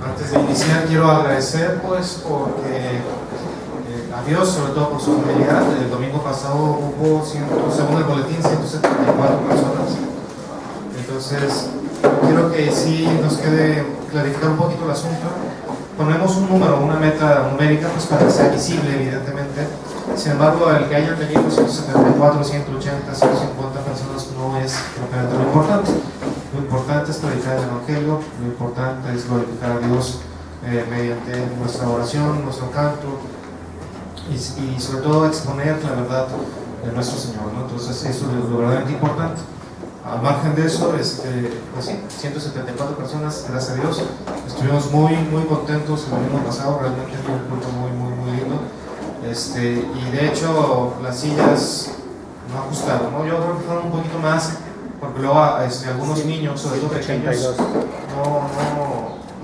Antes de iniciar quiero agradecer pues porque a Dios, sobre todo por su fidelidad. El domingo pasado hubo, según el boletín, 174 personas. Entonces quiero que sí nos quede clarificar un poquito el asunto. Ponemos un número, una meta numérica pues para que sea visible evidentemente. Sin embargo, el que haya tenido 174, 180, 150 personas no es propiamente lo importante. Lo importante es predicar el Evangelio, lo importante es glorificar a Dios mediante nuestra oración, nuestro canto y sobre todo exponer la verdad de nuestro Señor, ¿no? Entonces eso es lo verdaderamente importante. Al margen de eso, pues sí, 174 personas, gracias a Dios. Estuvimos muy contentos el domingo pasado, realmente fue un culto muy lindo. Y de hecho las sillas no ajustaron, ¿no? Yo creo que fueron un poquito más, porque luego algunos niños, sobre todo pequeños,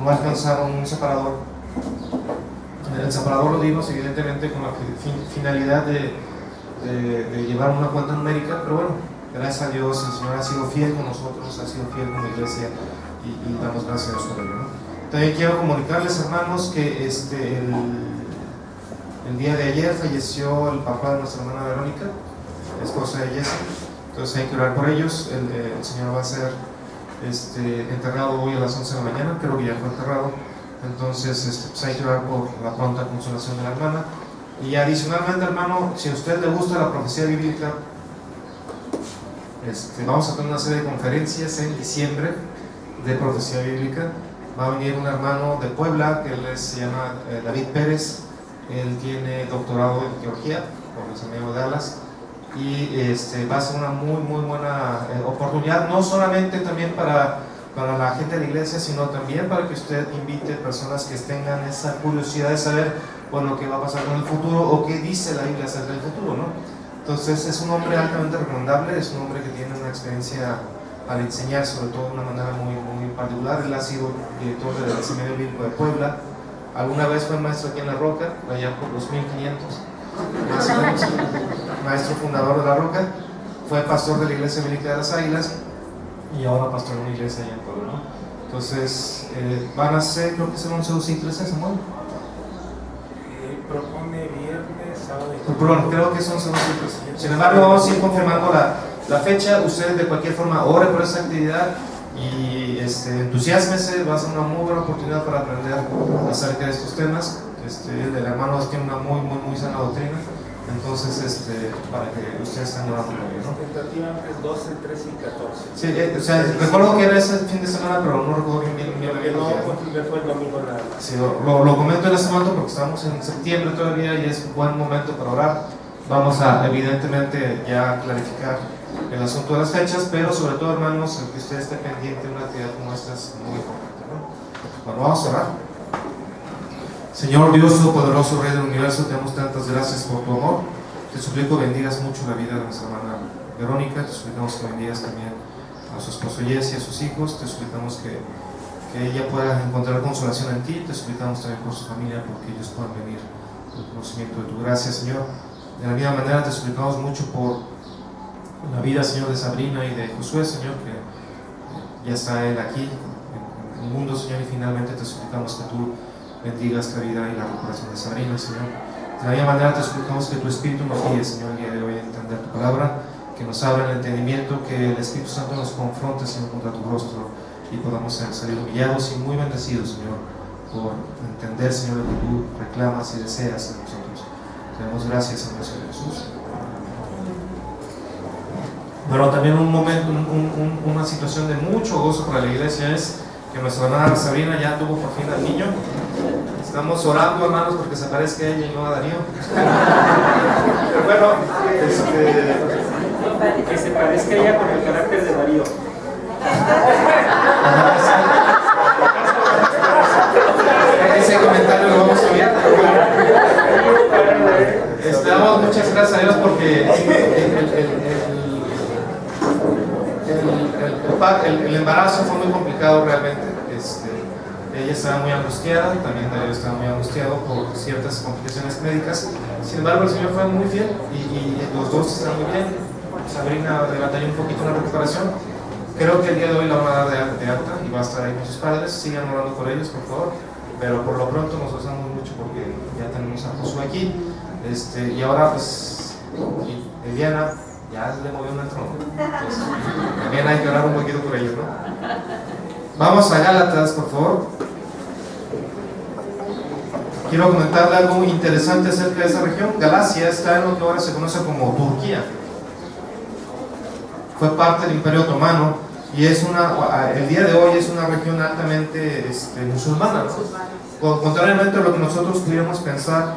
no alcanzaron un separador. El separador lo dimos evidentemente con la finalidad de llevar una cuenta numérica, pero bueno, gracias a Dios el Señor ha sido fiel con nosotros, ha sido fiel con la iglesia y damos gracias a Dios por ello, ¿no? También quiero comunicarles, hermanos, que el día de ayer falleció el papá de nuestra hermana Verónica, esposa de Jesse. Entonces hay que orar por ellos. El Señor va a ser enterrado hoy a las 11 de la mañana, creo que ya fue enterrado. Entonces pues hay que orar por la pronta consolación de la hermana. Y adicionalmente, hermano, si a usted le gusta la profecía bíblica, vamos a tener una serie de conferencias en diciembre de profecía bíblica. Va a venir un hermano de Puebla que se llama David Pérez. Él tiene doctorado en teología por el Seminario de Dallas y va a ser una muy buena oportunidad, no solamente también para la gente de la iglesia, sino también para que usted invite personas que tengan esa curiosidad de saber, bueno, qué va a pasar con el futuro o qué dice la Biblia acerca del futuro, ¿no? Entonces es un hombre altamente recomendable, es un hombre que tiene una experiencia al enseñar, sobre todo de una manera muy particular. Él ha sido director del Seminario Bíblico de Puebla. Alguna vez fue maestro aquí en La Roca, allá por los 1500, más o menos, maestro fundador de La Roca, fue pastor de la iglesia bíblica de las Águilas y ahora pastor de una iglesia allá en Puebla, ¿no? Entonces van a ser, creo que son 11, 12 y 13, Samuel. Propone viernes, sábado y domingo. Creo que son 11, 12 y 13. Sin embargo, vamos a ir confirmando la fecha. Usted de cualquier forma ore por esa actividad y entusiásmese, va a ser una muy buena oportunidad para aprender acerca de estos temas. El hermano tiene una muy sana doctrina, entonces para que ustedes estén orando por ello, ¿no? Tentativamente es 12, 13 y 14. Sí, o sea, recuerdo que era ese fin de semana, pero no recuerdo bien. No, fue el domingo nada más. Sí, lo comento en este momento porque estamos en septiembre todavía y es un buen momento para orar. Vamos a evidentemente ya clarificar el asunto de las fechas, pero sobre todo, hermanos, el que usted esté pendiente de una actividad como esta es muy importante, ¿no? Bueno, vamos a orar. Señor Dios Todopoderoso, Rey del Universo, te damos tantas gracias por tu amor. Te suplico bendigas mucho la vida de nuestra hermana Verónica. Te suplicamos que bendigas también a su esposo Jesse y a sus hijos. Te suplicamos que ella pueda encontrar consolación en ti. Te suplicamos también por su familia, porque ellos puedan venir al conocimiento de tu gracia, Señor. De la misma manera te suplicamos mucho por la vida, Señor, de Sabrina y de Josué, Señor, que ya está él aquí en el mundo, Señor, y finalmente te suplicamos que tú bendigas la vida y la recuperación de Sabrina, Señor. De la misma manera te suplicamos que tu Espíritu nos guíe, Señor, el día de hoy a entender tu palabra, que nos abra el entendimiento, que el Espíritu Santo nos confronte, Señor, contra tu rostro y podamos salir humillados y muy bendecidos, Señor, por entender, Señor, lo que tú reclamas y deseas de nosotros. Te damos gracias, Señor Jesús. Pero también un momento, una situación de mucho gozo para la iglesia es que nuestra hermana Sabrina ya tuvo por fin al niño. Estamos orando, hermanos, porque se parezca a ella y no a Darío. Pero bueno, que se parezca ella con el carácter de Darío. Ese comentario lo vamos a ver. Damos muchas gracias a Dios porque el embarazo fue muy complicado realmente. Ella estaba muy angustiada, también Darío estaba muy angustiado por ciertas complicaciones médicas. Sin embargo, el Señor fue muy fiel y los dos están muy bien. Sabrina le batallar un poquito en la recuperación. Creo que el día de hoy la van a dar de alta y y va a estar ahí con sus padres. Sigan orando por ellos, por favor. Pero por lo pronto nos gozamos mucho porque ya tenemos a Josué aquí. Y ahora, pues, Eliana ya le movió en el trono. Entonces, también hay que orar un poquito por ellos, ¿no? Vamos a Gálatas, por favor. Quiero comentarle algo muy interesante acerca de esa región. Galacia está en lo que ahora se conoce como Turquía. Fue parte del Imperio Otomano y el día de hoy es una región altamente musulmana, ¿no? Contrariamente a lo que nosotros pudiéramos pensar,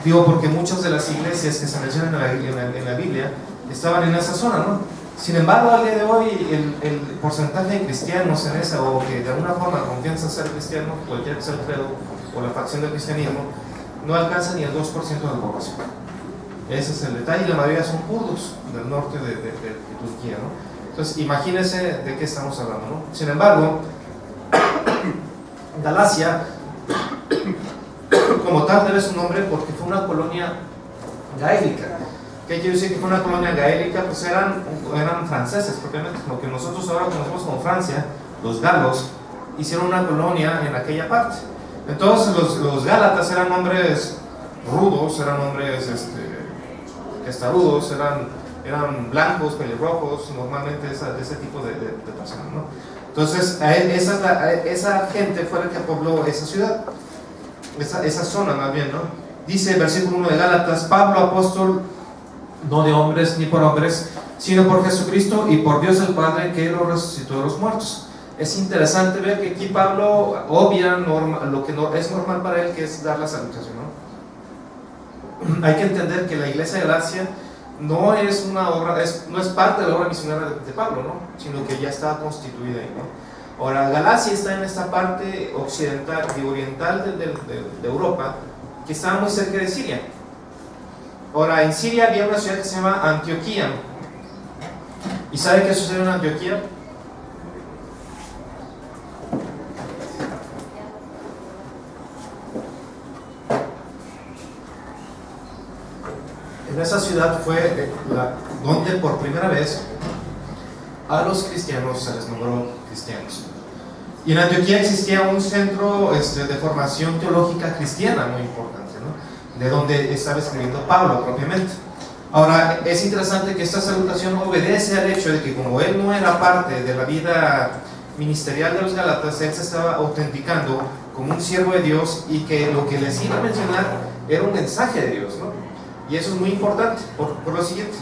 digo, porque muchas de las iglesias que se mencionan en la Biblia estaban en esa zona, ¿no? Sin embargo, al día de hoy el porcentaje de cristianos en esa, o que de alguna forma confianza ser cristiano, cualquier que sea el credo o la facción del cristianismo, no alcanza ni el 2% de la población. Ese es el detalle, y la mayoría son kurdos del norte de Turquía, ¿no? Entonces, imagínense de qué estamos hablando, ¿no? Sin embargo, Galacia, como tal, debe su nombre porque fue una colonia gaélica. ¿Qué quiere decir que fue una colonia gaélica? Pues eran franceses, propiamente, lo que nosotros ahora conocemos como Francia. Los galos hicieron una colonia en aquella parte. Entonces, los gálatas eran hombres rudos, eran hombres testarudos, eran blancos, pelirrojos, normalmente de ese tipo de personas, ¿no? Entonces, esa gente fue la que pobló esa ciudad, esa zona más bien, ¿no? Dice el versículo 1 de Gálatas: Pablo, apóstol, no de hombres ni por hombres, sino por Jesucristo y por Dios el Padre, que lo resucitó de los muertos. Es interesante ver que aquí Pablo obvia lo que no es normal para él, que es dar la salutación, ¿no? Hay que entender que la iglesia de Galacia no es una obra, no es parte de la obra misionera de Pablo, ¿no? Sino que ya está constituida ahí, ¿no? Ahora, Galacia está en esta parte occidental y oriental de Europa, que está muy cerca de Siria. Ahora, en Siria había una ciudad que se llama Antioquía. ¿Y sabe qué sucedió en Antioquía? En esa ciudad fue donde por primera vez a los cristianos se les nombró cristianos. Y en Antioquía existía un centro de formación teológica cristiana muy importante, ¿no? De donde estaba escribiendo Pablo propiamente. Ahora, es interesante que esta salutación obedece al hecho de que como él no era parte de la vida ministerial de los Gálatas, él se estaba autenticando como un siervo de Dios, y que lo que les iba a mencionar era un mensaje de Dios, ¿no? Y eso es muy importante por lo siguiente.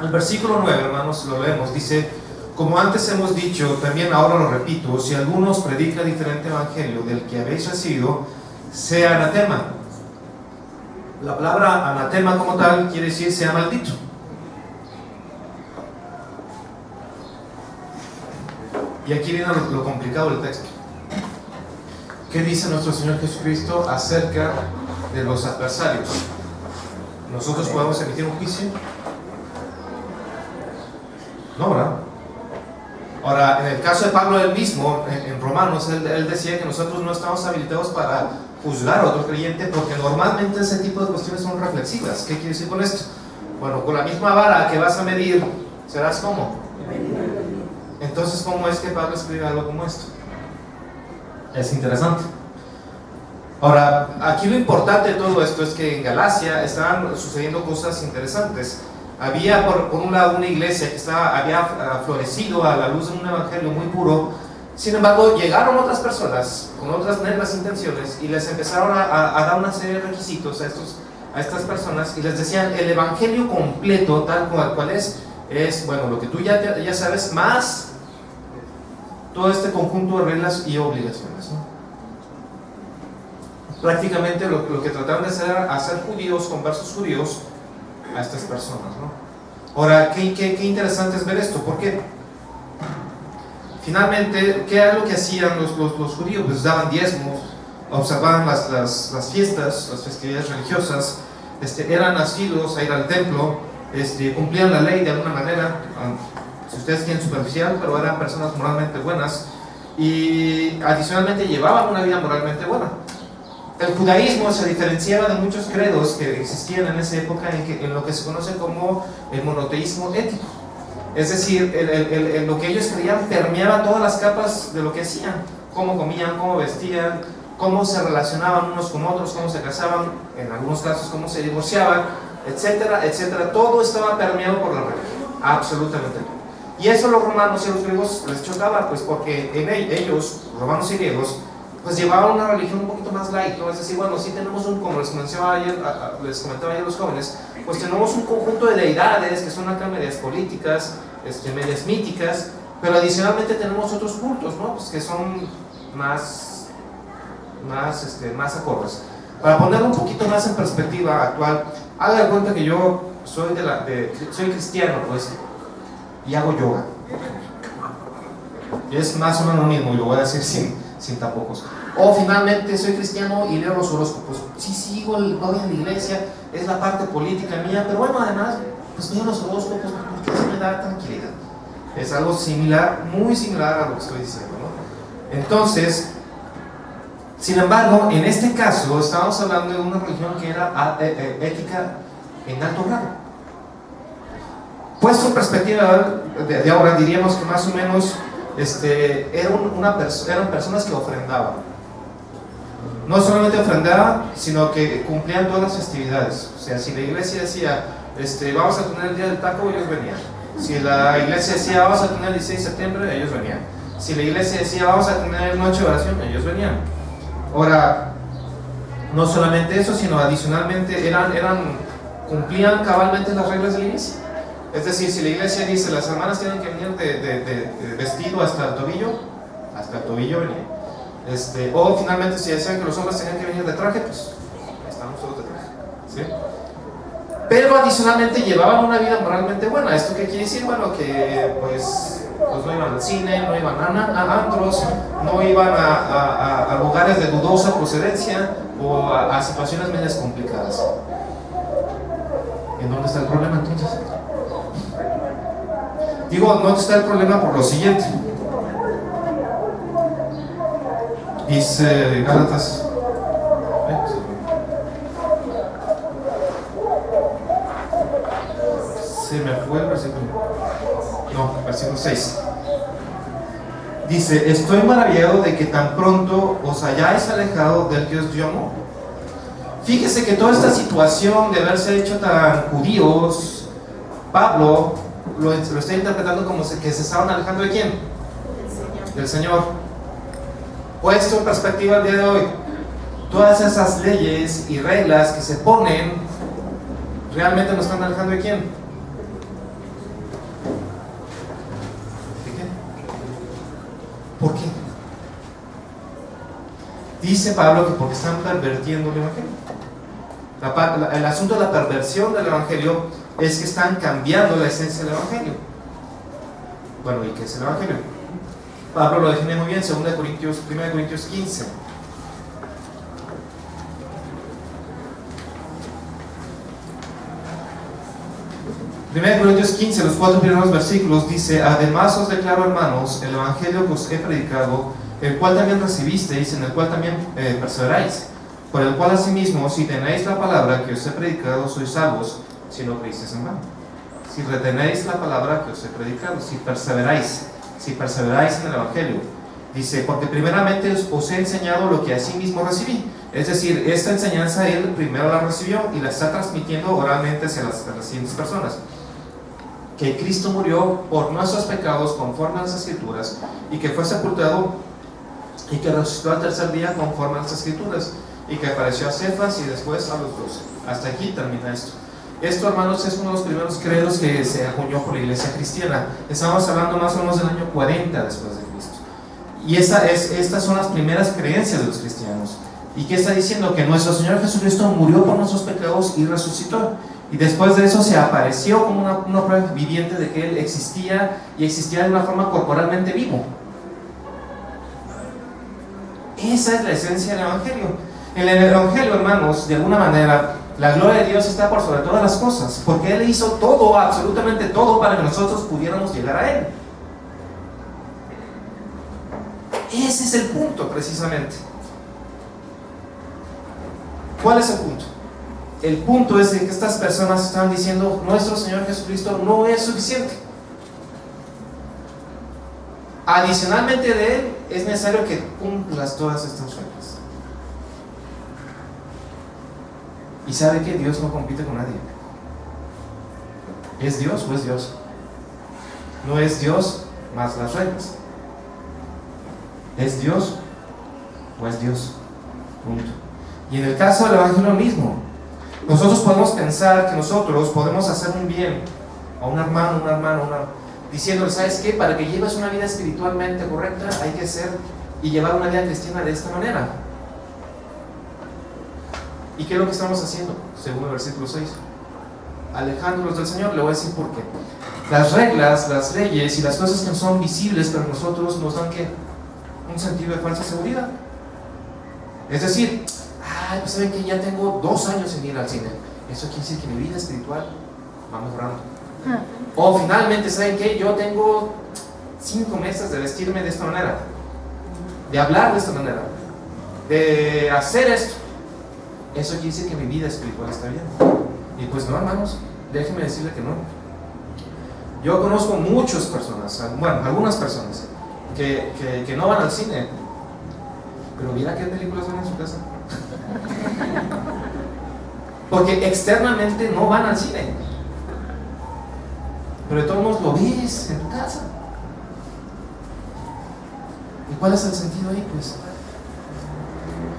Al versículo 9, hermanos, lo leemos, dice: como antes hemos dicho, también ahora lo repito, si alguno os predica diferente evangelio del que habéis recibido, sea anatema. La palabra anatema como tal quiere decir sea maldito. Y aquí viene lo complicado del texto. ¿Qué dice nuestro Señor Jesucristo acerca de los adversarios? ¿Nosotros podemos emitir un juicio? No, ¿verdad? Ahora, en el caso de Pablo él mismo, en Romanos, él decía que nosotros no estamos habilitados para juzgar a otro creyente, porque normalmente ese tipo de cuestiones son reflexivas. ¿Qué quiere decir con esto? Bueno, con la misma vara que vas a medir, serás como. Entonces, ¿cómo es que Pablo escribe algo como esto? Es interesante. Ahora, aquí lo importante de todo esto es que en Galacia estaban sucediendo cosas interesantes. Había por un lado una iglesia que había florecido a la luz de un evangelio muy puro. Sin embargo, llegaron otras personas con otras negras intenciones y les empezaron a dar una serie de requisitos a estas personas, y les decían: el evangelio completo tal cual es bueno, lo que tú ya sabes, más todo este conjunto de reglas y obligaciones, ¿no? Prácticamente lo que trataron de hacer judíos, conversos judíos, a estas personas, ¿no? Ahora, qué interesante es ver esto, porque finalmente, ¿qué era lo que hacían los judíos? Pues daban diezmos, observaban las fiestas, las festividades religiosas, eran asiduos a ir al templo, cumplían la ley de alguna manera, si ustedes quieren superficial, pero eran personas moralmente buenas, y adicionalmente llevaban una vida moralmente buena. El judaísmo se diferenciaba de muchos credos que existían en esa época en lo que se conoce como el monoteísmo ético. Es decir, lo que ellos creían permeaba todas las capas de lo que hacían, cómo comían, cómo vestían, cómo se relacionaban unos con otros, cómo se casaban, en algunos casos cómo se divorciaban, etcétera, etcétera. Todo estaba permeado por la religión, absolutamente todo. Y eso a los romanos y a los griegos les chocaba, pues porque ellos, romanos y griegos, pues llevaban una religión un poquito más light, ¿no? Es decir, bueno, sí tenemos como les comentaba ayer a los jóvenes, pues tenemos un conjunto de deidades que son acá medias políticas, medias míticas, pero adicionalmente tenemos otros cultos, ¿no? Pues que son más acordes. Para ponerlo un poquito más en perspectiva actual, haga de cuenta que yo soy cristiano, pues, y hago yoga. Y es más o menos lo mismo, y lo voy a decir sin tapujos. O finalmente soy cristiano y leo los horóscopos. Sí, voy a la iglesia, es la parte política mía, pero bueno, además, pues veo los horóscopos porque eso me da tranquilidad. Es algo similar, muy similar a lo que estoy diciendo, ¿no? Entonces, sin embargo, en este caso, estamos hablando de una religión que era ética en alto grado. Puesto en perspectiva de ahora, diríamos que más o menos eran personas que ofrendaban. No solamente ofrendaban, sino que cumplían todas las festividades. O sea, si la iglesia decía, vamos a tener el día del taco, ellos venían. Si la iglesia decía, vamos a tener el 16 de septiembre, ellos venían. Si la iglesia decía, vamos a tener noche de oración, ellos venían. Ahora, no solamente eso, sino adicionalmente cumplían cabalmente las reglas de la iglesia. Es decir, si la iglesia dice las hermanas tienen que venir de vestido hasta el tobillo venían. O finalmente si decían que los hombres tenían que venir de traje, pues estamos todos de traje, ¿sí? Pero adicionalmente llevaban una vida moralmente buena. ¿Esto qué quiere decir? Bueno, que pues no iban al cine, no iban a antros, no iban a lugares de dudosa procedencia o a situaciones medias complicadas. ¿En dónde está el problema entonces? Digo, ¿dónde está el problema? Por lo siguiente. Dice Gálatas. Se me fue el versículo. No, versículo 6. Dice: estoy maravillado de que tan pronto os hayáis alejado del que os llamó. Fíjese que toda esta situación de haberse hecho tan judíos, Pablo lo está interpretando como que se estaban alejando ¿de quién? Del Señor. Puesto en perspectiva el día de hoy, todas esas leyes y reglas que se ponen, ¿realmente nos están alejando de quién? ¿De qué? ¿Por qué? Dice Pablo que porque están pervirtiendo el Evangelio. El asunto de la perversión del Evangelio es que están cambiando la esencia del Evangelio. Bueno, ¿y qué es el Evangelio? Pablo lo define muy bien, 1 Corintios 15. Primera Corintios 15, los 4 primeros versículos dice: además os declaro, hermanos, el Evangelio que os he predicado, el cual también recibisteis, en el cual también perseveráis, por el cual asimismo, si tenéis la palabra que os he predicado, sois salvos, si no creísteis en vano. Si retenéis la palabra que os he predicado, si perseveráis en el Evangelio. Dice: porque primeramente os he enseñado lo que asimismo recibí. Es decir, esta enseñanza él primero la recibió y la está transmitiendo oralmente hacia las siguientes personas. Que Cristo murió por nuestros pecados conforme a las Escrituras, y que fue sepultado y que resucitó al tercer día conforme a las Escrituras, y que apareció a Cefas y después a los 12. Hasta aquí termina esto. Esto, hermanos, es uno de los primeros credos que se acuñó por la iglesia cristiana. Estamos hablando más o menos del año 40 después de Cristo. Y estas son las primeras creencias de los cristianos. ¿Y qué está diciendo? Que nuestro Señor Jesucristo murió por nuestros pecados y resucitó. Y después de eso se apareció como una prueba viviente de que Él existía, y existía de una forma corporalmente vivo. Esa es la esencia del Evangelio. En el Evangelio, hermanos, de alguna manera, la gloria de Dios está por sobre todas las cosas, porque Él hizo todo, absolutamente todo, para que nosotros pudiéramos llegar a Él. Ese es el punto, precisamente. ¿Cuál es el punto? El punto es de que estas personas están diciendo: nuestro Señor Jesucristo no es suficiente. Adicionalmente de él, es necesario que cumplas todas estas reglas. Y sabe que Dios no compite con nadie. ¿Es Dios o es Dios? No es Dios más las reglas. ¿Es Dios o es Dios? Punto. Y en el caso del evangelio mismo, nosotros podemos pensar que nosotros podemos hacer un bien a un hermano, diciéndole, ¿sabes qué? Para que lleves una vida espiritualmente correcta hay que ser y llevar una vida cristiana de esta manera. ¿Y qué es lo que estamos haciendo? Según el versículo 6, alejándonos del Señor. Le voy a decir por qué. Las reglas, las leyes y las cosas que no son visibles para nosotros nos dan ¿qué? Un sentido de falsa seguridad. Es decir, pues saben que ya tengo 2 años sin ir al cine. Eso quiere decir que mi vida espiritual va mejorando. O finalmente, ¿saben qué? Yo tengo 5 meses de vestirme de esta manera, de hablar de esta manera, de hacer esto. Eso quiere decir que mi vida espiritual está bien. Y pues no, hermanos, déjenme decirle que no. Yo conozco muchas personas, bueno, algunas personas que no van al cine, pero mira qué películas ven en su casa. Porque externamente no van al cine, pero de todos modos lo ves en tu casa. ¿Y cuál es el sentido ahí? Pues,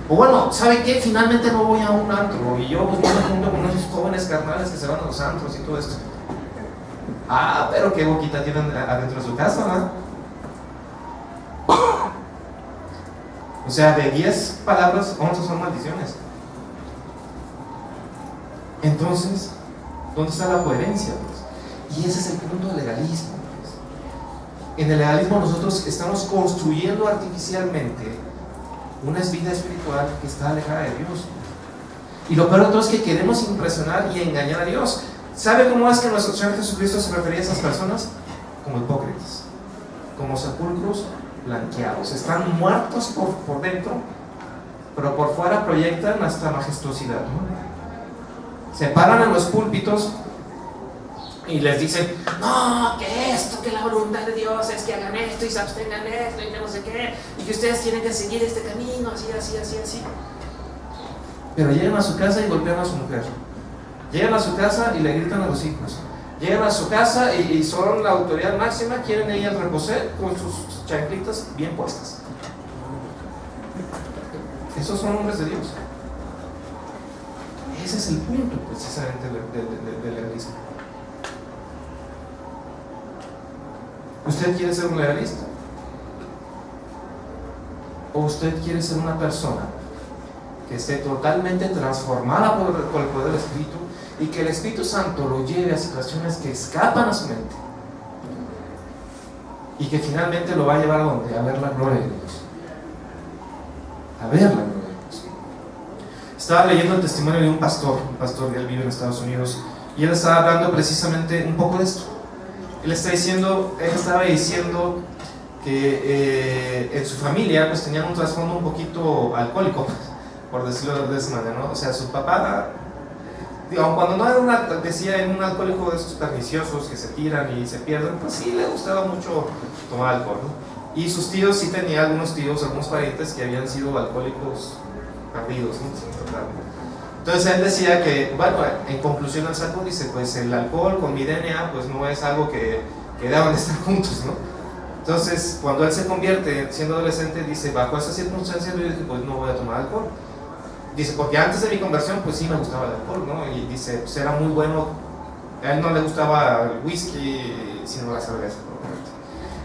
o bueno, ¿sabe qué? Finalmente no voy a un antro y yo pues me junto con esos jóvenes carnales que se van a los antros y todo esto. Pero qué boquita tienen adentro de su casa, ¿no? O sea, de 10 palabras, 11 son maldiciones. Entonces, ¿dónde está la coherencia? Pues? Y ese es el punto del legalismo. Pues. En el legalismo nosotros estamos construyendo artificialmente una vida espiritual que está alejada de Dios. Y lo peor de todo es que queremos impresionar y engañar a Dios. ¿Sabe cómo es que nuestro Señor Jesucristo se refería a esas personas? Como hipócritas, como sepulcros blanqueados. Están muertos por dentro, pero por fuera proyectan hasta majestuosidad, ¿no? Se paran en los púlpitos y les dicen, no, que esto, que la voluntad de Dios es que hagan esto y se abstengan de esto y no sé qué, y que ustedes tienen que seguir este camino, así. Pero llegan a su casa y golpean a su mujer. Llegan a su casa y le gritan a los hijos. Llegan a su casa y son la autoridad máxima, quieren ellas reposar con sus chanclitas bien puestas. Esos son hombres de Dios. Ese es el punto precisamente del legalismo. ¿Usted quiere ser un legalista? ¿O usted quiere ser una persona que esté totalmente transformada por el poder del Espíritu y que el Espíritu Santo lo lleve a situaciones que escapan a su mente y que finalmente lo va a llevar a donde? A ver la gloria de Dios, a ver la gloria de Dios? Estaba leyendo el testimonio de un pastor que él vive en Estados Unidos, y él estaba hablando precisamente un poco de esto. Él estaba diciendo que en su familia pues tenían un trasfondo un poquito alcohólico, por decirlo de esa manera, ¿no? O sea, su papá, digo, cuando no era un alcohólico de esos perniciosos que se tiran y se pierden, pues sí le gustaba mucho tomar alcohol, ¿no? Y sus tíos, sí tenía algunos parientes que habían sido alcohólicos perdidos, ¿no? Entonces él decía que, bueno, en conclusión al saco, dice, pues el alcohol con mi DNA pues no es algo que deban de estar juntos, ¿no? Entonces, cuando él se convierte, siendo adolescente, dice, bajo esas circunstancias, yo dije, pues no voy a tomar alcohol. Dice, porque antes de mi conversión, pues sí me gustaba el alcohol, ¿no? Y dice, pues era muy bueno, a él no le gustaba el whisky, sino la cerveza, ¿no?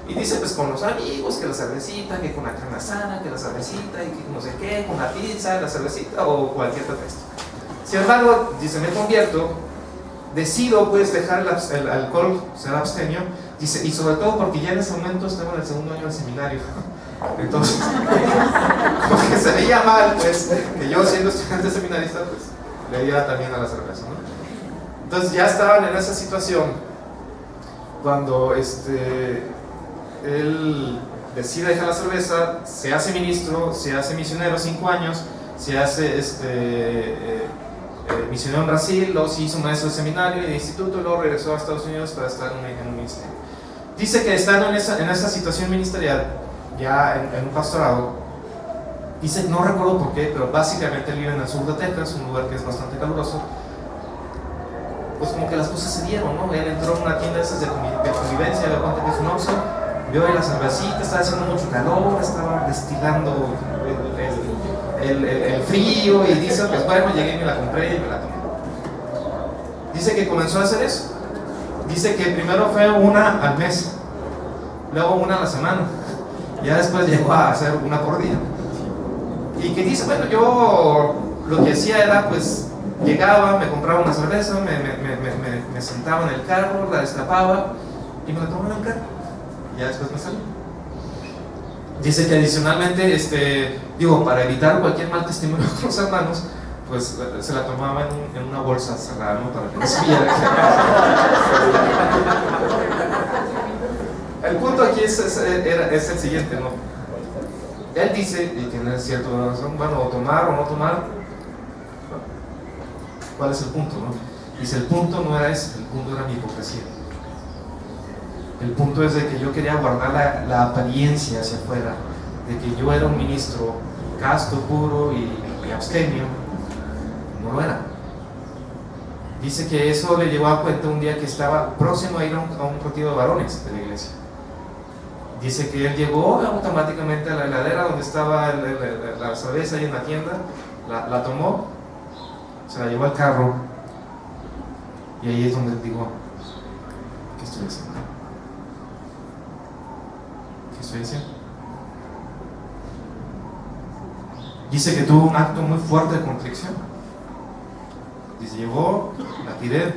Y dice, pues con los amigos, que la cervecita, que con la carne asada, que la cervecita, y que no sé qué, con la pizza, la cervecita, o cualquier pretexto. Sin embargo, dice, me convierto, decido pues dejar el alcohol, ser abstemio, dice, y sobre todo porque ya en ese momento estaba en el 2º año del seminario. Entonces, como que se veía mal, pues, que yo siendo estudiante seminarista, pues, le diera también a la cerveza, ¿no? Entonces ya estaban en esa situación cuando él decide dejar la cerveza, se hace ministro, se hace misionero 5 años, se hace misionero en Brasil, luego se hizo maestro de seminario y de instituto, luego regresó a Estados Unidos para estar en un ministerio. Dice que estando en esa situación ministerial, ya en un pastorado, dice, no recuerdo por qué, pero básicamente él vive en el sur de Texas, un lugar que es bastante caluroso. Pues como que las cosas se dieron, ¿no? Él entró en una tienda de esas de convivencia, le cuenta que es un Oxxo, vio ahí la cervecita, estaba haciendo mucho calor, estaba destilando el frío, y dice, pues bueno, llegué y me la compré y me la tomé. Dice que comenzó a hacer eso. Dice que primero fue una al mes, luego una a la semana, ya después llegó a hacer una por día. Y que dice, bueno, yo lo que hacía era, pues, llegaba, me compraba una cerveza, me sentaba en el carro, la destapaba y me la tomaba en el carro. Y ya después me salí. Dice que adicionalmente, para evitar cualquier mal testimonio con los hermanos, pues se la tomaba en una bolsa cerrada, ¿no? Para que no se viera. El punto aquí es el siguiente, ¿no? Él dice, y tiene cierta razón, bueno, o tomar o no tomar. ¿Cuál es el punto, no? Dice, el punto no era ese, el punto era mi hipocresía. El punto es de que yo quería guardar la apariencia hacia afuera, de que yo era un ministro casto, puro y abstemio. No lo era. Dice que eso le llevó a cuenta un día que estaba próximo a ir a un retiro de varones de la iglesia. Dice que él llegó automáticamente a la heladera donde estaba la cerveza ahí en la tienda, la tomó, se la llevó al carro, y ahí es donde digo, ¿qué estoy haciendo? ¿Qué estoy haciendo? Dice que tuvo un acto muy fuerte de contrición. Dice, llegó, la tiré.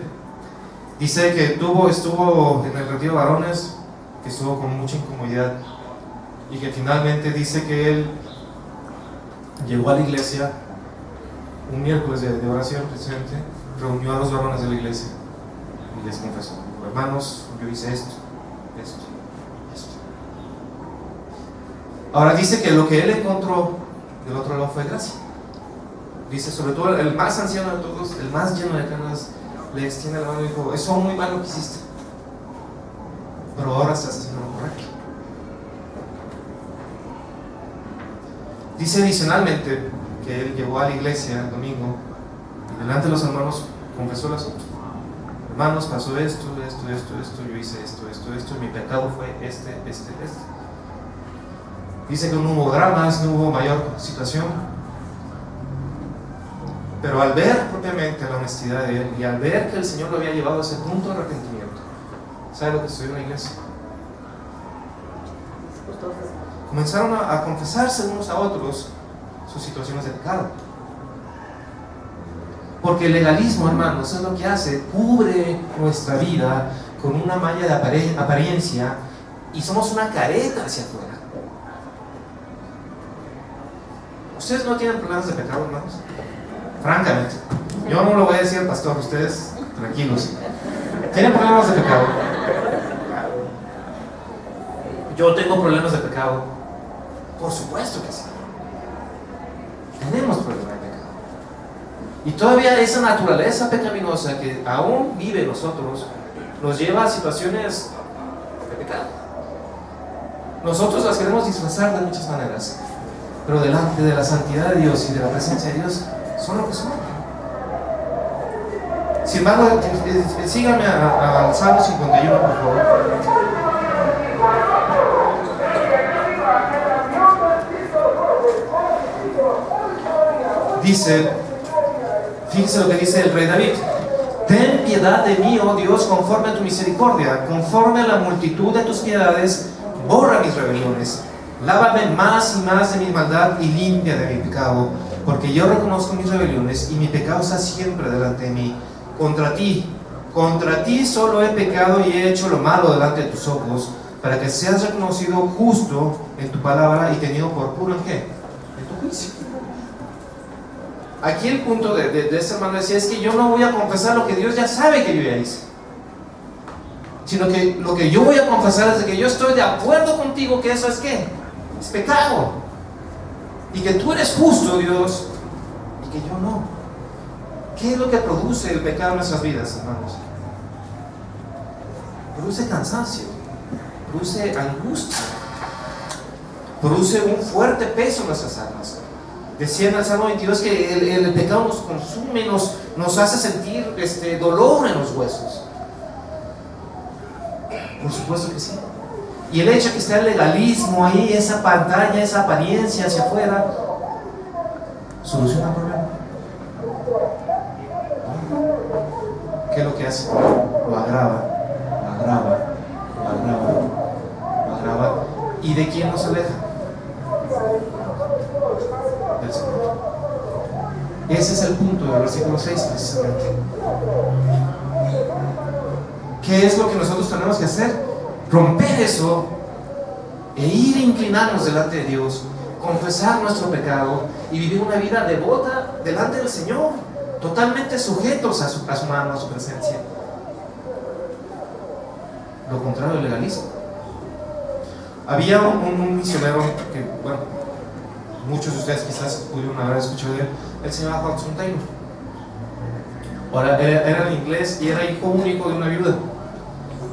Dice que estuvo en el retiro de varones, que estuvo con mucha incomodidad, y que finalmente dice que él llegó a la iglesia un miércoles de oración precisamente, reunió a los varones de la iglesia y les confesó, hermanos, yo hice esto. Ahora dice que lo que él encontró del otro lado fue gracia. Dice, sobre todo el más anciano de todos, el más lleno de canas, le extiende la mano y dijo, eso muy mal lo que hiciste, pero ahora estás haciendo lo correcto. Dice adicionalmente que él llegó a la iglesia el domingo y delante de los hermanos confesó el asunto. Hermanos, pasó esto, yo hice esto, y mi pecado fue este. Dice que no hubo dramas, no hubo mayor situación, pero al ver propiamente la honestidad de él y al ver que el Señor lo había llevado a ese punto de arrepentimiento, ¿sabe lo que sucedió en la iglesia? Comenzaron a confesarse unos a otros sus situaciones de pecado. Porque el legalismo, hermanos, es lo que hace, cubre nuestra vida con una malla de apariencia y somos una careta hacia afuera. ¿Ustedes no tienen problemas de pecado, hermanos? Francamente, yo no lo voy a decir al pastor, ustedes tranquilos. ¿Tienen problemas de pecado? Yo tengo problemas de pecado. Por supuesto que sí. Tenemos problemas de pecado. Y todavía esa naturaleza pecaminosa que aún vive en nosotros nos lleva a situaciones de pecado. Nosotros las queremos disfrazar de muchas maneras, pero delante de la santidad de Dios y de la presencia de Dios son lo que son. Sin embargo, síganme al Salmo 51, por favor. Dice, fíjense lo que dice el rey David: ten piedad de mí, oh Dios, conforme a tu misericordia, conforme a la multitud de tus piedades, borra mis rebeliones. Lávame más y más de mi maldad y limpia de mi pecado, porque yo reconozco mis rebeliones y mi pecado está siempre delante de mí. Contra ti solo he pecado y he hecho lo malo delante de tus ojos, para que seas reconocido justo en tu palabra y tenido por puro en qué, en tu juicio. Aquí el punto de este hermano decía, es que yo no voy a confesar lo que Dios ya sabe que yo ya hice, sino que lo que yo voy a confesar es de que yo estoy de acuerdo contigo que eso es ¿qué? Es pecado, y que tú eres justo, Dios, y que yo no. ¿Qué es lo que produce el pecado en nuestras vidas, hermanos? Produce cansancio, produce angustia, produce un fuerte peso en nuestras almas. Decía en el Salmo 22 que el pecado nos consume, nos hace sentir dolor en los huesos. Por supuesto que sí. Y el hecho de que esté el legalismo ahí, esa pantalla, esa apariencia hacia afuera, ¿soluciona el problema? ¿Qué es lo que hace? Lo agrava, lo agrava, lo agrava, lo agrava. ¿Y de quién nos aleja? Del Señor. Ese es el punto del versículo 6 precisamente. ¿Qué es lo que nosotros tenemos que hacer? Romper eso e ir a inclinarnos delante de Dios, confesar nuestro pecado y vivir una vida devota delante del Señor, totalmente sujetos a su mano, a su presencia. Lo contrario del legalismo. Había un misionero que, bueno, muchos de ustedes quizás pudieron haber escuchado de él. Él se llamaba Hudson Taylor. Ahora, era en inglés y era hijo único de una viuda.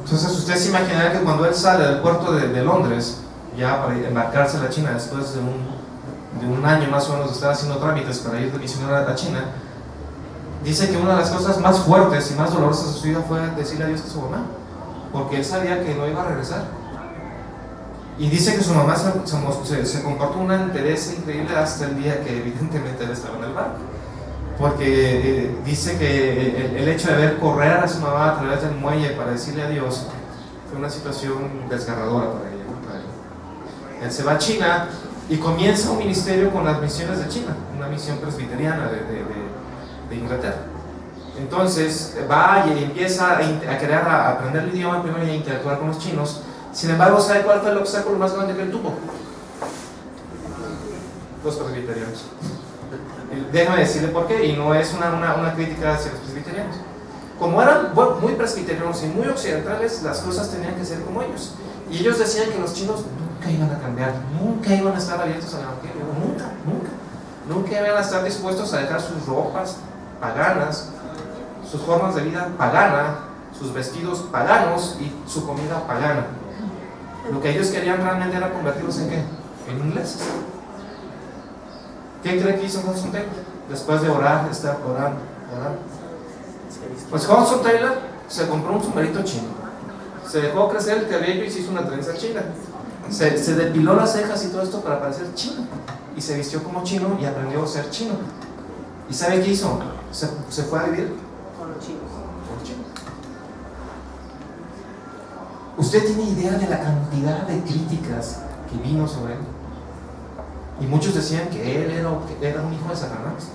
Entonces ustedes se imaginarán que cuando él sale del puerto de Londres, ya para embarcarse a la China, después de un año más o menos de estar haciendo trámites para ir de misionero a la China, dice que una de las cosas más fuertes y más dolorosas de su vida fue decirle adiós a su mamá, porque él sabía que no iba a regresar. Y dice que su mamá se comportó una entereza increíble hasta el día que evidentemente él estaba en el barco, porque dice que el hecho de ver correr a su mamá a través del muelle para decirle adiós fue una situación desgarradora para ella, ¿no? Para él. Él se va a China y comienza un ministerio con las misiones de China, una misión presbiteriana de Inglaterra. Entonces va y empieza a querer aprender el idioma primero y a interactuar con los chinos. Sin embargo, ¿sabe cuál fue el obstáculo más grande que él tuvo? Los presbiterianos. Déjame decirle por qué, y no es una crítica hacia los presbiterianos. Como eran muy presbiterianos y muy occidentales, las cosas tenían que ser como ellos. Y ellos decían que los chinos nunca iban a cambiar, nunca iban a estar abiertos al evangelio, nunca iban a estar dispuestos a dejar sus ropas paganas, sus formas de vida pagana, sus vestidos paganos y su comida pagana. Lo que ellos querían realmente era convertirlos en ¿qué? En ingleses. ¿Qué cree que hizo Hudson Taylor? Después de orar, estar orando. Pues Hudson Taylor se compró un sombrerito chino, se dejó crecer el cabello y se hizo una trenza china, se depiló las cejas y todo esto para parecer chino, y se vistió como chino y aprendió a ser chino. ¿Y sabe qué hizo? Se fue a vivir con los chinos. ¿Usted tiene idea de la cantidad de críticas que vino sobre él? Y muchos decían que él era un hijo de Satanás.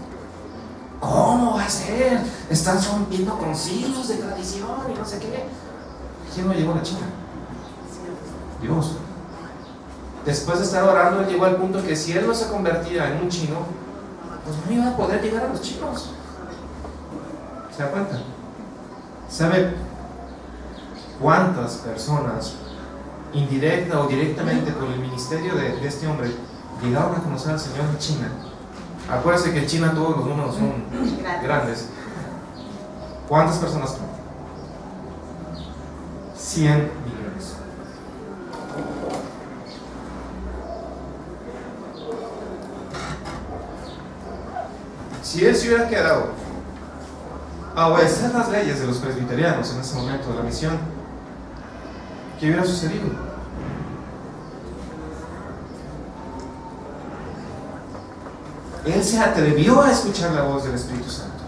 ¿Cómo va a ser? Están rompiendo con siglos de tradición y no sé qué. ¿Quién lo llevó a la China? Dios. Después de estar orando, él llegó al punto que si él no se convertía en un chino, pues no iba a poder llegar a los chinos. ¿Se da cuenta? ¿Sabe cuántas personas, indirecta o directamente por el ministerio de este hombre, llegaron a conocer al Señor en China? Acuérdense que en China todos los números son grandes. ¿Cuántas personas? 100 millones. Si él se hubiera quedado a obedecer las leyes de los presbiterianos en ese momento de la misión, ¿qué hubiera sucedido? Él se atrevió a escuchar la voz del Espíritu Santo.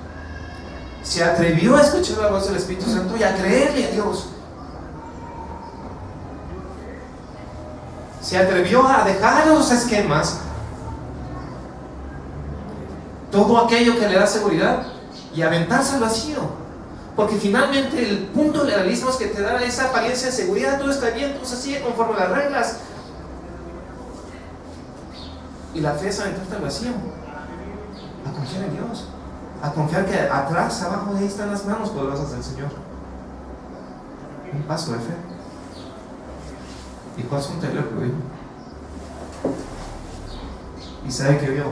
Se atrevió a escuchar la voz del Espíritu Santo y a creerle a Dios. Se atrevió a dejar los esquemas, todo aquello que le da seguridad, y aventarse al vacío. Porque finalmente el punto del legalismo es que te da esa apariencia de seguridad, todo está bien, todo se sigue conforme a las reglas. Y la fe es aventarte al vacío, a confiar en Dios, a confiar que atrás, abajo de ahí están las manos poderosas del Señor. Un paso de fe. Y Hudson Taylor lo vio. ¿Y sabe qué vio?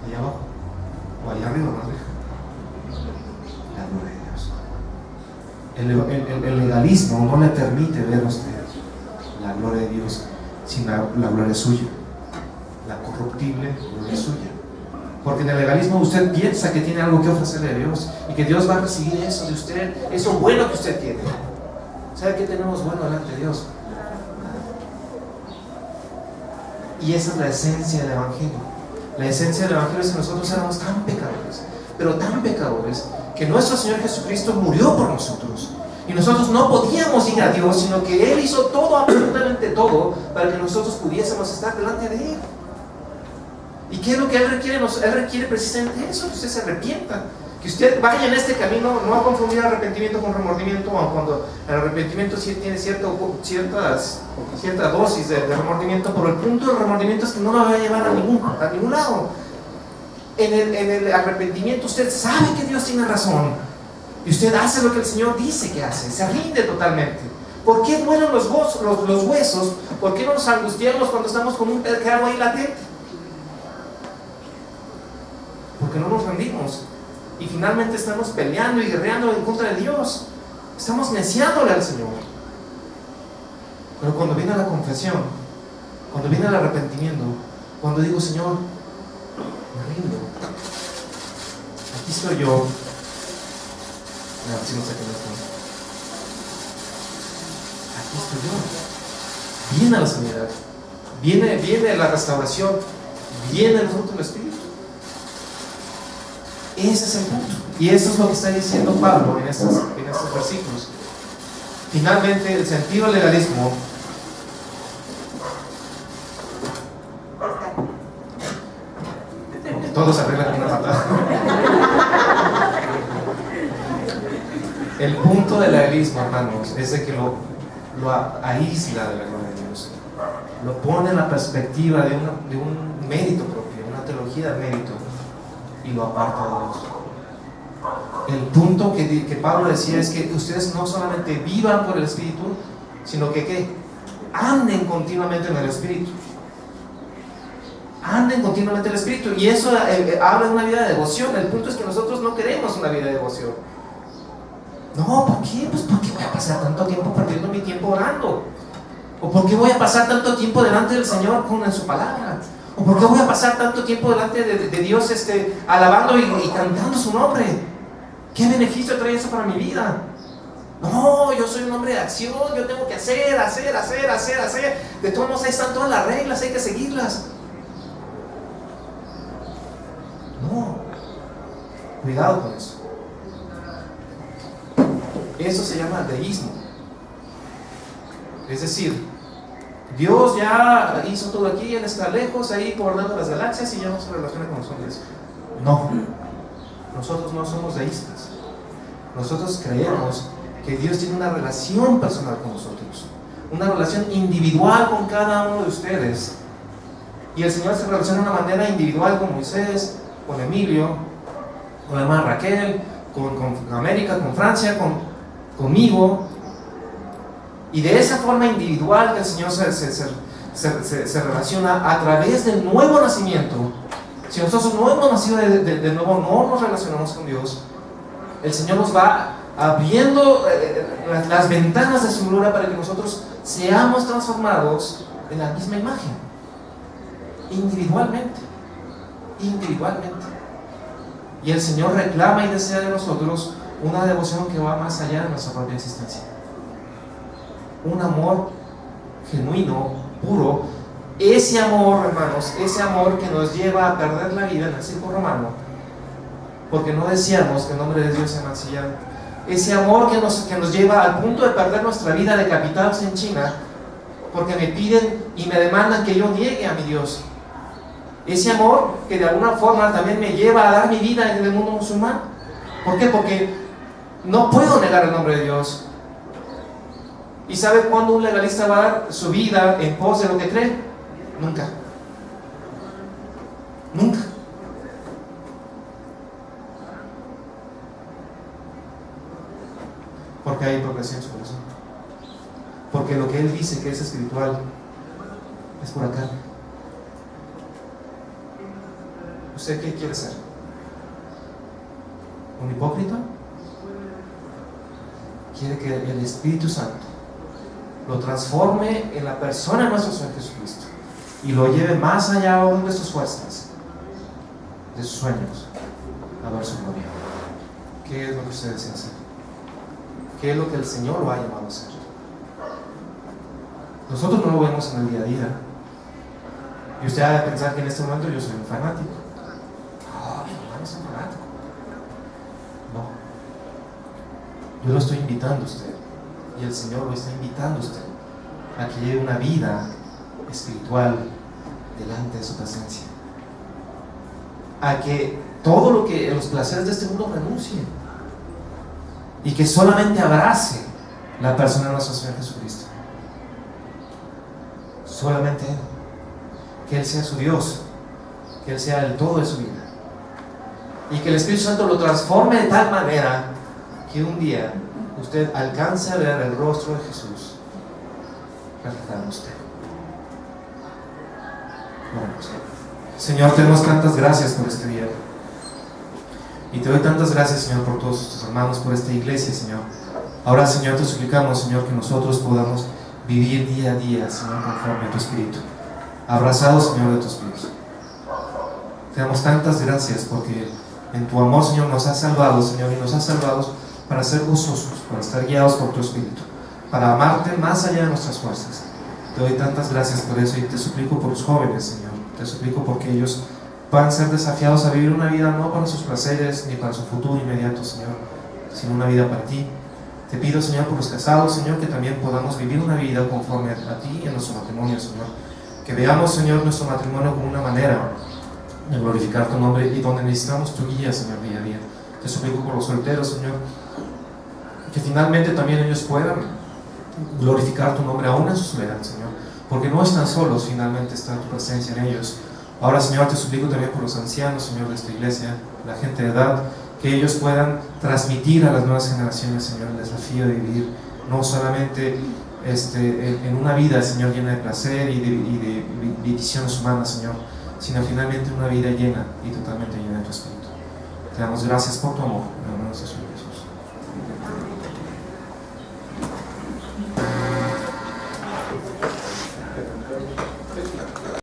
Allá abajo, o allá arriba más bien, la gloria de Dios. El legalismo no le permite ver a usted la gloria de Dios, sino la gloria suya, la corruptible gloria suya. Porque en el legalismo usted piensa que tiene algo que ofrecerle a Dios y que Dios va a recibir eso de usted, eso bueno que usted tiene. ¿Sabe qué tenemos bueno delante de Dios? Y esa es la esencia del Evangelio. La esencia del Evangelio es que nosotros éramos tan pecadores, pero tan pecadores, que nuestro Señor Jesucristo murió por nosotros. Y nosotros no podíamos ir a Dios, sino que Él hizo todo, absolutamente todo, para que nosotros pudiésemos estar delante de Él. ¿Y qué es lo que Él requiere? Él requiere precisamente eso, que usted se arrepienta, que usted vaya en este camino, no a confundir arrepentimiento con remordimiento, aun cuando el arrepentimiento sí tiene cierta dosis de remordimiento, pero el punto del remordimiento es que no lo va a llevar a ningún lado. En el arrepentimiento usted sabe que Dios tiene razón y usted hace lo que el Señor dice que hace, se rinde totalmente. ¿Por qué duelen los huesos? ¿Por qué no nos angustiamos cuando estamos con un pecado ahí latente? Porque no nos rendimos y finalmente estamos peleando y guerreando en contra de Dios, estamos neciándole al Señor. Pero cuando viene la confesión, cuando viene el arrepentimiento, cuando digo, Señor, me rindo, aquí estoy yo, si no sé qué me aquí estoy yo, viene la sanidad, viene la restauración, viene el fruto del Espíritu. Ese es el punto. Y eso es lo que está diciendo Pablo en estos versículos. Finalmente, el sentido del legalismo todos se arreglan con una patada. El punto del legalismo, hermanos, es de que lo aísla de la gloria de Dios, lo pone en la perspectiva de un mérito propio, una teología de mérito, y lo aparta de Dios. El punto que Pablo decía es que ustedes no solamente vivan por el Espíritu, sino que anden continuamente en el Espíritu. Anden continuamente en el Espíritu. Y eso habla de una vida de devoción. El punto es que nosotros no queremos una vida de devoción. No, ¿por qué? Pues porque voy a pasar tanto tiempo perdiendo mi tiempo orando. ¿O por qué voy a pasar tanto tiempo delante del Señor en su palabra? ¿O por qué voy a pasar tanto tiempo delante de Dios alabando y cantando su nombre? ¿Qué beneficio trae eso para mi vida? No, yo soy un hombre de acción, yo tengo que hacer. De todos modos ahí están todas las reglas, hay que seguirlas. No, cuidado con eso. Eso se llama deísmo. Es decir, Dios ya hizo todo aquí, Él está lejos, ahí gobernando las galaxias y ya no se relaciona con los hombres. No, nosotros no somos deístas. Nosotros creemos que Dios tiene una relación personal con nosotros, una relación individual con cada uno de ustedes. Y el Señor se relaciona de una manera individual con Moisés, con Emilio, con la hermana Raquel, con América, con Francia, conmigo. Y de esa forma individual que el Señor se relaciona a través del nuevo nacimiento. Si nosotros no hemos nacido de nuevo, no nos relacionamos con Dios, el Señor nos va abriendo las ventanas de su gloria para que nosotros seamos transformados en la misma imagen, individualmente. Y el Señor reclama y desea de nosotros una devoción que va más allá de nuestra propia existencia. Un amor genuino, puro. Ese amor, hermanos, ese amor que nos lleva a perder la vida en el circo romano, porque no deseamos que el nombre de Dios sea mancillado. Ese amor que nos lleva al punto de perder nuestra vida decapitados en China, porque me piden y me demandan que yo niegue a mi Dios. Ese amor que de alguna forma también me lleva a dar mi vida en el mundo musulmán. ¿Por qué? Porque no puedo negar el nombre de Dios. ¿Y sabe cuándo un legalista va a dar su vida en pos de lo que cree? Nunca. Porque hay hipocresía en su corazón. Porque lo que él dice que es espiritual es pura carne. ¿Usted qué quiere ser? ¿Un hipócrita? Quiere que el Espíritu Santo lo transforme en la persona de nuestro Señor Jesucristo y lo lleve más allá aún de sus fuerzas, de sus sueños, a ver su gloria. ¿Qué es lo que usted desea hacer? ¿Qué es lo que el Señor lo ha llamado a hacer? Nosotros no lo vemos en el día a día. Y usted ha de pensar que en este momento yo soy un fanático. No, mi hermano es un fanático. No. Yo lo estoy invitando a usted. Y el Señor lo está invitando a usted a que lleve una vida espiritual delante de su presencia. A que todo lo que los placeres de este mundo renuncien. Y que solamente abrace la persona de nuestro Señor Jesucristo. Solamente Él. Que Él sea su Dios, que Él sea el todo de su vida, y que el Espíritu Santo lo transforme de tal manera que un día usted alcance a ver el rostro de Jesús reflejado en usted. Bueno, Señor, te damos tantas gracias por este día, y te doy tantas gracias, Señor, por todos tus hermanos, por esta iglesia, Señor. Ahora, Señor, te suplicamos, Señor, que nosotros podamos vivir día a día, Señor, conforme a tu Espíritu, abrazados, Señor, de tus pies. Te damos tantas gracias porque en tu amor, Señor, nos has salvado, Señor, y nos has salvado para ser gozosos, para estar guiados por tu Espíritu, para amarte más allá de nuestras fuerzas. Te doy tantas gracias por eso y te suplico por los jóvenes, Señor. Te suplico porque ellos puedan ser desafiados a vivir una vida no para sus placeres ni para su futuro inmediato, Señor, sino una vida para ti. Te pido, Señor, por los casados, Señor, que también podamos vivir una vida conforme a ti y en nuestro matrimonio, Señor. Que veamos, Señor, nuestro matrimonio como una manera de glorificar tu nombre y donde necesitamos tu guía, Señor, día a día. Te suplico por los solteros, Señor, que finalmente también ellos puedan glorificar tu nombre aún en su soledad, Señor, porque no están solos, finalmente está tu presencia en ellos. Ahora, Señor, te suplico también por los ancianos, Señor, de esta iglesia, la gente de edad, que ellos puedan transmitir a las nuevas generaciones, Señor, el desafío de vivir no solamente en una vida, Señor, llena de placer y de bendiciones humanas, Señor, sino finalmente una vida llena y totalmente llena de tu Espíritu. Te damos gracias por tu amor, en el nombre de Jesús.